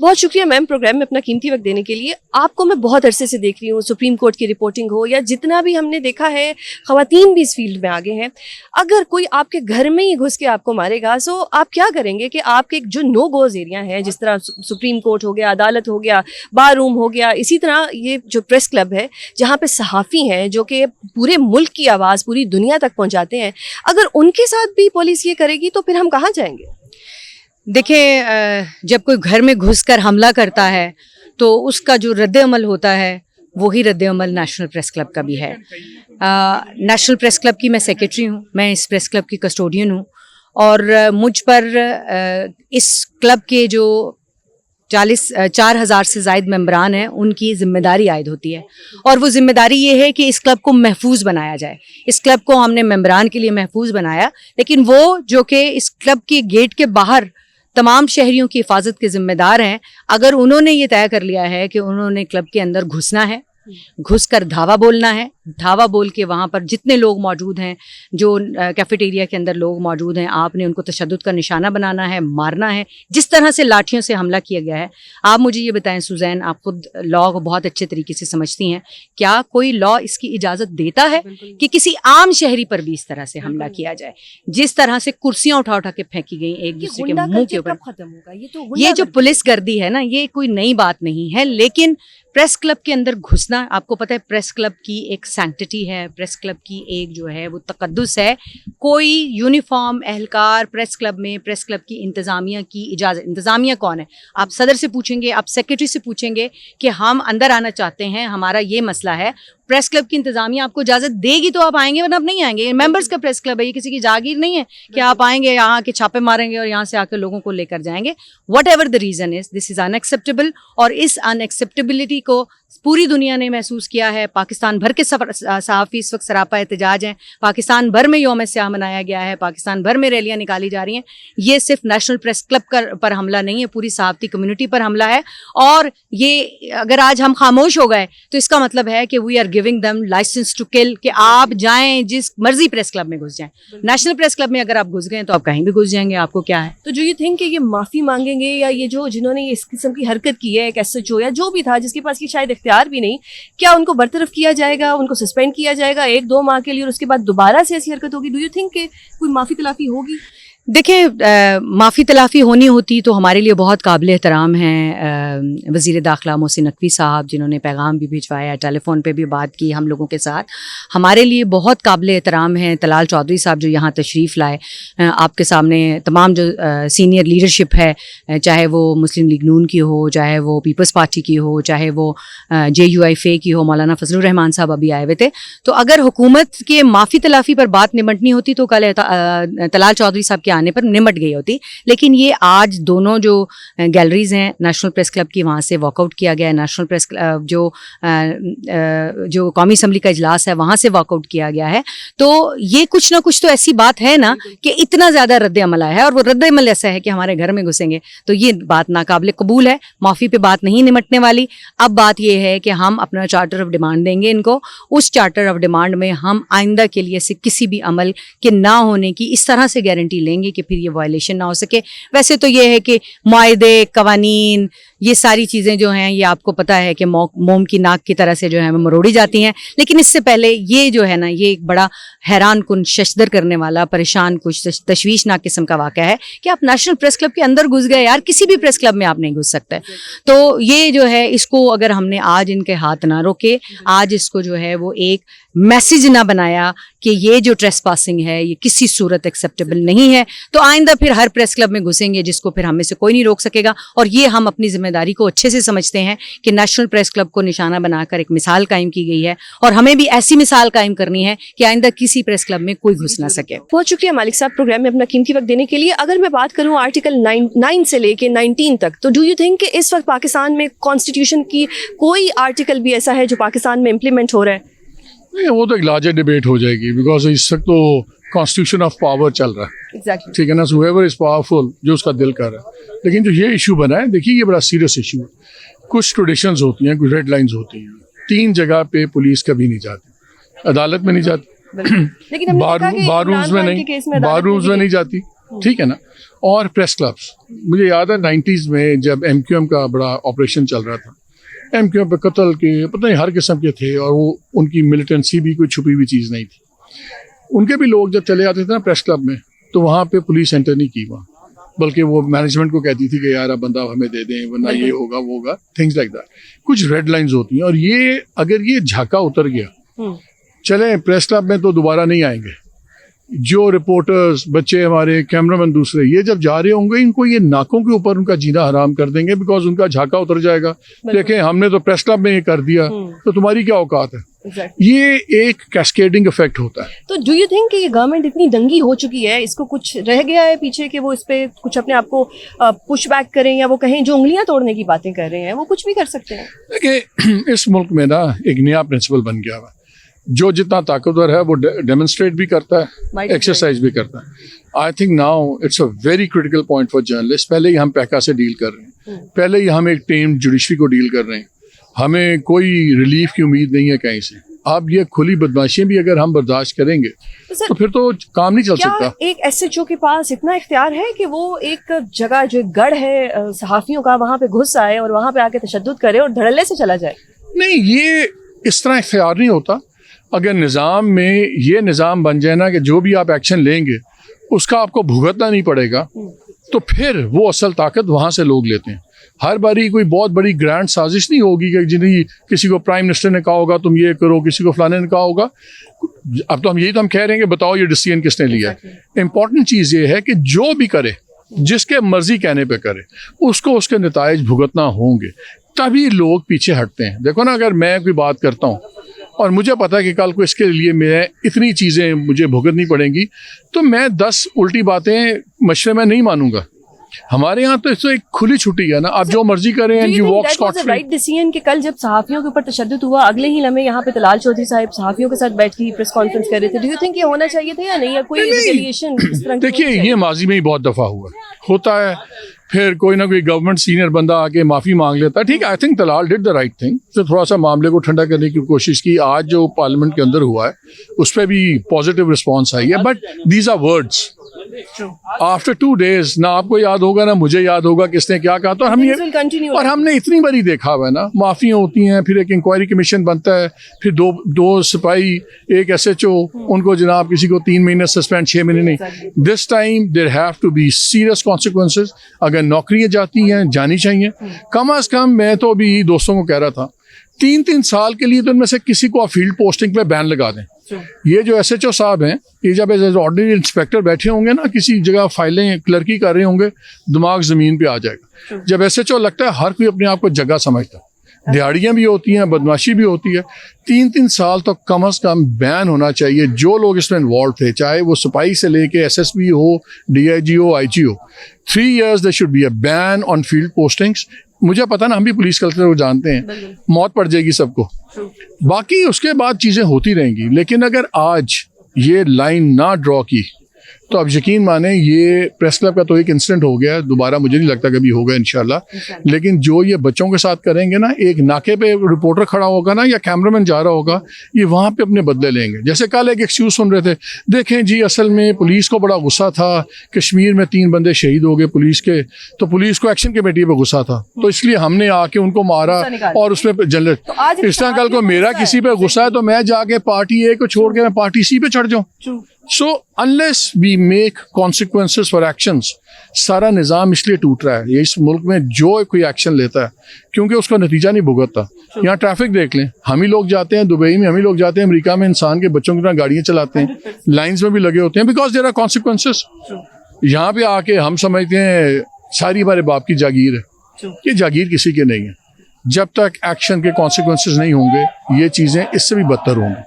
बहुत शुक्रिया ma'am programme में अपना कीमती वक्त देने के लिए। आपको मैं बहुत अरसे से देख रही हूँ, सुप्रीम कोर्ट की रिपोर्टिंग हो या जितना भी हमने देखा है, ख़वातीन भी इस फील्ड में आगे हैं। अगर कोई आपके घर में ही घुस के आपको मारेगा तो आप क्या करेंगे कि आपके जो नो गोज एरिया हैं, जिस तरह सुप्रीम कोर्ट हो गया, अदालत हो गया, बार रूम हो गया, इसी तरह ये जो प्रेस क्लब है जहाँ पे सहाफ़ी हैं जो कि पूरे मुल्क की आवाज़ पूरी दुनिया तक पहुँचाते हैं, अगर उनके साथ भी पुलिस ये करेगी तो फिर हम कहाँ जाएंगे? देखिए, जब कोई घर में घुसकर हमला करता है तो उसका जो रद्द-ए-अमल होता है वही रद्द-ए-अमल नेशनल प्रेस क्लब का भी है। नेशनल प्रेस क्लब की मैं सेक्रेटरी हूँ, मैं इस प्रेस क्लब की कस्टोडियन हूँ और मुझ पर इस क्लब के जो 4,000 से ज़ायद मेंबरान हैं उनकी ज़िम्मेदारी आयद होती है और वो ज़िम्मेदारी ये है कि इस क्लब को महफूज बनाया जाए। इस क्लब को हमने मेंबरान के लिए महफूज बनाया, लेकिन वो जो कि इस क्लब के गेट के बाहर तमाम शहरियों की हिफाजत के ज़िम्मेदार हैं, अगर उन्होंने ये तय कर लिया है कि उन्होंने क्लब के अंदर घुसना है, घुसकर धावा बोलना है, धावा बोल के वहाँ पर जितने लोग मौजूद हैं, जो कैफेटेरिया के अंदर लोग मौजूद हैं, आपने उनको तशद्दुद का निशाना बनाना है, मारना है, जिस तरह से लाठियों से हमला किया गया है। आप मुझे ये बताएं सुजैन, आप खुद लॉ को बहुत अच्छे तरीके से समझती हैं, क्या कोई लॉ इसकी इजाज़त देता है कि किसी आम शहरी पर भी इस तरह से हमला किया जाए? जिस तरह से कुर्सियाँ उठा उठा के फेंकी गई एक दूसरे के मुंह के ऊपर, खत्म होगा? ये जो पुलिस गर्दी है ना, ये कोई नई बात नहीं है। लेकिन प्रेस क्लब के अंदर घुसना, आपको पता है प्रेस क्लब की एक सैंक्टिटी है, प्रेस क्लब की एक जो है वो तकद्दुस है। कोई यूनिफॉर्म एहलकार प्रेस क्लब में, प्रेस क्लब की इंतज़ामिया की इजाज़त, इंतज़ामिया कौन है? आप सदर से पूछेंगे, आप सेक्रेटरी से पूछेंगे कि हम अंदर आना चाहते हैं, हमारा ये मसला है, प्रेस क्लब की इंतज़ामिया आपको इजाज़त देगी तो आप आएंगे, वरना आप नहीं आएंगे। मेंबर्स का प्रेस क्लब है, ये किसी की जागीर नहीं है कि आप आएंगे यहाँ के छापे मारेंगे और यहाँ से आकर लोगों को लेकर जाएंगे। What ever the reason is, this is unacceptable और इस अनएक्सेप्टेबिलिटी को पूरी दुनिया ने महसूस किया है। पाकिस्तान भर के सहाफ़ी इस वक्त सरापा एहतजाज हैं, पाकिस्तान भर में यौम स्याह मनाया गया है, पाकिस्तान भर में रैलियाँ निकाली जा रही हैं। ये सिर्फ नेशनल प्रेस क्लब पर हमला नहीं है, पूरी सहाफ़ती कम्युनिटी पर हमला है। और ये अगर आज हम खामोश हो गए तो इसका मतलब है कि we are giving them license to kill, कि आप जाएं जिस मर्जी प्रेस क्लब में घुस जाएं। नेशनल प्रेस क्लब में अगर आप घुस गए तो आप कहीं भी घुस जाएंगे, आपको क्या है? तो जो ये थिंक कि ये माफ़ी मांगेंगे या ये जो जिन्होंने इस किस्म की हरकत की है, एक एसएचओ या जो भी था जिसके पास ये शायद इख्तियार भी नहीं, क्या उनको बरतरफ किया जाएगा, उनको सस्पेंड किया जाएगा 1-2 माह के लिए और उसके बाद दोबारा से ऐसी हरकत होगी? डू यू थिंक कि कोई माफ़ी तलाफ़ी होगी? देखिए, माफ़ी तलाफ़ी होनी होती तो हमारे लिए बहुत काबिल एहतराम हैं वज़ीर दाखिला मोहसिन नकवी साहब, जिन्होंने पैगाम भी भिजवाया, टेलीफोन पे भी बात की हम लोगों के साथ। हमारे लिए बहुत काबिल एहतराम हैं तलाल चौधरी साहब जो यहाँ तशरीफ़ लाए। आपके सामने तमाम जो सीनियर लीडरशिप है, चाहे वो मुस्लिम लीग नून की हो, चाहे वो पीपल्स पार्टी की हो, चाहे वो JUIFA की हो, मौलाना फजलुर रहमान साहब अभी आए हुए थे। तो अगर हुकूमत के माफ़ी तलाफ़ी पर बात निमटनी होती तो कल तलाल चौधरी साहब के आने पर निमट गई होती। लेकिन ये आज दोनों जो गैलरीज हैं नेशनल प्रेस क्लब की, वहाँ से वॉकआउट किया गया है। नेशनल प्रेस क्लब जो कौमी असम्बली का इजलास है वहाँ से वॉकआउट किया गया है। तो ये कुछ ना कुछ तो ऐसी बात है ना कि इतना ज़्यादा रद्द अमल आया है, और वो रद्द अमल ऐसा है कि हमारे घर में घुसेंगे, तो ये बात नाकाबिल कबूल है। माफ़ी पे बात नहीं निमटने वाली। अब बात ये है कि हम अपना चार्टर ऑफ डिमांड देंगे इनको। उस चार्टर ऑफ डिमांड में हम आइंदा के लिए से किसी भी अमल के ना होने की इस तरह से गारंटी लेंगे कि फिर ये वायलेशन ना हो सके। वैसे तो ये है कि मुआहदे, कवानीन, ये सारी चीज़ें जो हैं ये आपको पता है कि मोम की नाक की तरह से जो है वो मरोड़ी जाती हैं। लेकिन इससे पहले ये जो है ना, ये एक बड़ा हैरान कुन, शशदर करने वाला, परेशान कुछ तशवीशनाक किस्म का वाक़या है कि आप नेशनल प्रेस क्लब के अंदर घुस गए। यार, किसी भी प्रेस क्लब में आप नहीं घुस सकते। तो ये जो है, इसको अगर हमने आज इनके हाथ ना रोके, आज इसको जो है वो एक मैसेज ना बनाया कि ये जो ट्रेसपासिंग है ये किसी सूरत एक्सेप्टेबल नहीं है, तो आइंदा फिर हर प्रेस क्लब में घुसेंगे जिसको फिर हमें से कोई नहीं रोक सकेगा। और ये हम अपनी जिम्मेदारी को अच्छे से समझते हैं कि नेशनल प्रेस क्लब को निशाना बनाकर एक मिसाल कायम की गई है, और हमें भी ऐसी मिसाल कायम करनी है कि आइंदा किसी प्रेस क्लब में कोई घुस ना सके। बहुत शुक्रिया मालिक साहब प्रोग्राम में अपना कीमती वक्त देने के लिए। अगर मैं बात करूँ आर्टिकल 9 से लेके 19 तक, तो डू यू थिंक कि इस वक्त पाकिस्तान में कॉन्स्टिट्यूशन की कोई आर्टिकल भी ऐसा है जो पाकिस्तान में इम्प्लीमेंट हो रहा है? नहीं, वो तो एक लार्जर डिबेट हो जाएगी, बिकॉज इस वक्त तो कॉन्स्टिट्यूशन ऑफ पावर चल रहा है। Exactly. ठीक है ना, सो whoever is powerful, जो उसका दिल कर रहा है। लेकिन जो ये इशू बना है, देखिए ये बड़ा सीरियस इशू है। कुछ ट्रेडिशंस होती हैं, कुछ रेड लाइंस होती हैं। 3 जगह पे पुलिस कभी नहीं जाती, अदालत में नहीं जाती, लेकिन बार रूम्स में नहीं जाती, ठीक है ना। और प्रेस क्लब्स। मुझे याद है 90s में जब MQM का बड़ा ऑपरेशन चल रहा था, MQM पे कत्ल के पता नहीं हर किस्म के थे, और वो उनकी मिलिटेंसी भी कोई छुपी हुई चीज़ नहीं थी। उनके भी लोग जब चले आते थे ना प्रेस क्लब में, तो वहाँ पे पुलिस एंटर नहीं की वहाँ, बल्कि वो मैनेजमेंट को कहती थी कि यार अब बंदा हमें दे दें वरना ये होगा वो होगा, थिंग्स लाइक दैट। कुछ रेड लाइंस होती हैं, और ये अगर ये झाका उतर गया, चले प्रेस क्लब में तो दोबारा नहीं आएंगे। जो रिपोर्टर्स, बच्चे हमारे, कैमरामैन दूसरे, ये जब जा रहे होंगे इनको ये नाकों के ऊपर उनका जीना हराम कर देंगे, बिकॉज उनका झाका उतर जाएगा। देखें हमने तो प्रेस क्लब में ये कर दिया, तो तुम्हारी क्या औकात है। ये एक कैस्केडिंग इफेक्ट होता है। तो डू यू थिंक कि ये गवर्नमेंट इतनी दंगी हो चुकी है, इसको कुछ रह गया है पीछे कि वो इस पे कुछ अपने आप को पुश बैक करें, या वो कहें जो उंगलियां तोड़ने की बातें कर रहे हैं वो कुछ भी कर सकते हैं? देखिए इस मुल्क में ना एक नया प्रिंसिपल बन गया हुआ, जो जितना ताकतवर है वो डेमोन्स्ट्रेट भी करता है, एक्सरसाइज भी करता है। I think now it's a very critical point for journalist. पहले ही हम पैका से डील कर रहे हैं, पहले ही हम एक टेम जुडिशरी को डील कर रहे हैं, हमें कोई रिलीफ की उम्मीद नहीं है कहीं से। अब ये खुली बदमाशियां भी अगर हम बर्दाश्त करेंगे तो फिर तो काम नहीं चल सकता। एक SHO के पास इतना इख्तियार है कि वो एक जगह जो गढ़ है सहाफियों का, वहां पे घुस आए और वहां पे आके तशद्दुद करे और धड़ल्ले से चला जाए? नहीं, ये इस तरह इख्तियार नहीं होता। अगर निज़ाम में ये निज़ाम बन जाए ना कि जो भी आप एक्शन लेंगे उसका आपको भुगतना नहीं पड़ेगा, तो फिर वो असल ताकत वहाँ से लोग लेते हैं। हर बारी कोई बहुत बड़ी ग्रैंड साजिश नहीं होगी कि जिन्हें किसी को प्राइम मिनिस्टर ने कहा होगा तुम ये करो, किसी को फलाने ने कहा होगा। अब तो हम यही तो हम कह रहे हैं कि बताओ ये डिसीजन किसने लिया। इम्पॉर्टेंट चीज़ ये है कि जो भी करे, जिसके मर्जी कहने पे करे, उसको उसके नताइज भुगतना होंगे, तभी लोग पीछे हटते हैं। देखो ना, अगर मैं कोई बात करता हूँ और मुझे पता है कि कल को इसके लिए मैं इतनी चीज़ें मुझे भुगतनी पड़ेंगी, तो मैं 10 उल्टी बातें मशवरे में नहीं मानूंगा। हमारे यहाँ तो इससे एक खुली छुट्टी है ना, आप जो मर्जी करें and you walk scot free. Right decision कि कल जब सहाफियों के ऊपर तशद्दुद हुआ, अगले ही लम्हे यहाँ पे तलाल चौधरी साहब सहाफियों के साथ बैठ के प्रेस कॉन्फ्रेंस कर रहे थे। डू यू थिंक ये होना चाहिए था या नहीं, या कोई रिटेलिएशन इस तरह? देखिए ये माजी में ही बहुत दफा हुआ होता है, फिर कोई ना कोई गवर्नमेंट सीनियर बंदा आके माफी मांग लेता है। ठीक है, I think Talal did the right thing, तो थोड़ा सा मामले को ठंडा करने की कोशिश की। आज जो पार्लियामेंट के अंदर हुआ है उस पर भी पॉजिटिव रिस्पॉन्स आई है, but these are words. After 2 days ना आपको याद होगा ना मुझे याद होगा किसने क्या कहा। तो हम ये, और हमने इतनी बारी देखा हुआ है ना, माफियाँ होती हैं, फिर एक इंक्वायरी कमीशन बनता है, फिर दो सिपाही, एक SHO, उनको जनाब किसी को 3 महीने सस्पेंड, 6 महीने नहीं। This time there have to be serious consequences. अगर नौकरियां जाती हैं, जानी चाहिए। कम अज कम मैं तो अभी दोस्तों को कह रहा था 3-3 साल के लिए तो इनमें से किसी को फील्ड पोस्टिंग पे बैन लगा दें। ये जो SHO साहब हैं, ये जब एज ऑर्डिनरी इंस्पेक्टर बैठे होंगे ना, किसी जगह फाइलें क्लर्की कर रहे होंगे, दिमाग जमीन पे आ जाएगा। जब SHO लगता है हर कोई अपने आप को जगह समझता है, दिहाड़ियाँ भी होती हैं, बदमाशी भी होती है। 3-3 साल तो कम अज कम बैन होना चाहिए। जो लोग इसमें इन्वॉल्व थे, चाहे वो सिपाही से लेके SSP हो, DIG हो, IG हो, 3 years there should be a ban on field postings। मुझे पता ना, हम भी पुलिस कल्चर को जानते हैं, मौत पड़ जाएगी सबको। बाकी उसके बाद चीज़ें होती रहेंगी, लेकिन अगर आज ये लाइन ना ड्रॉ की तो अब यकीन माने ये प्रेस क्लब का तो एक इंसिडेंट हो गया, दोबारा मुझे नहीं लगता कभी होगा इंशाल्लाह। लेकिन जो ये बच्चों के साथ करेंगे ना, एक नाके पे रिपोर्टर खड़ा होगा ना या कैमरामैन जा रहा होगा, ये वहाँ पे अपने बदले लेंगे। जैसे कल एक एक्सक्यूज सुन रहे थे, देखें जी असल में पुलिस को बड़ा गुस्सा था, कश्मीर में 3 बंदे शहीद हो गए पुलिस के, तो पुलिस को एक्शन कमेटी पे गुस्सा था, तो इसलिए हमने आके उनको मारा और उसमें जनरल। इस तरह कल को मेरा किसी पे गुस्सा है तो मैं जाके पार्टी A को छोड़ के मैं पार्टी C पे चढ़ जाऊँ। So unless we make consequences for actions, सारा निज़ाम इसलिए टूट रहा है। ये इस मुल्क में जो कोई एक्शन लेता है क्योंकि उसका नतीजा नहीं भुगतता। यहाँ ट्रैफिक देख लें, हम ही लोग जाते हैं दुबई में, हम ही लोग जाते हैं अमेरिका में, इंसान के बच्चों की तरह गाड़ियाँ चलाते हैं, लाइन्स में भी लगे होते हैं, बिकॉज देयर आर कॉन्सिक्वेंसेस। यहाँ पे आके हम समझते हैं सारी हमारे बाप की जागीर है। ये जागीर किसी के नहीं है। जब तक एक्शन के कॉन्सिक्वेंसेस नहीं होंगे ये चीज़ें इससे भी बदतर होंगी।